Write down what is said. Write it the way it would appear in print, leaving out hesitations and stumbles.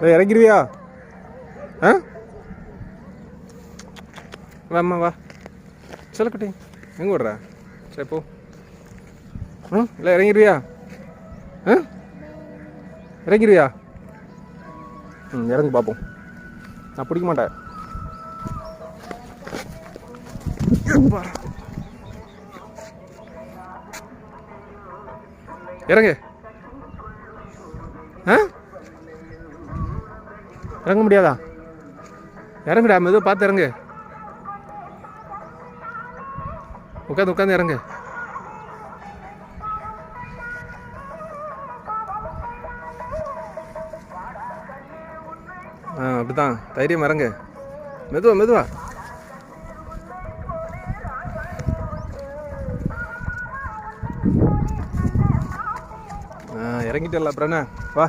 இறங்கிடுவியா? ஆ வாம்மா வா. சொல்லக்கட்டி எங்கே விட்ற? சரி போ. இல்லை இறங்கிடுவியா? இறங்கிடுவியா? இறங்கி பார்ப்போம். நான் பிடிக்க மாட்டேன். இறங்கு. இறங்க முடியாதா? இறங்குடா, மெதுவாக பார்த்து இறங்கு. உட்காந்து இறங்கு. அப்படிதான் தைரியம் இறங்கு. மெதுவா இறங்கிட்டல. அப்புறம் என்ன, வா.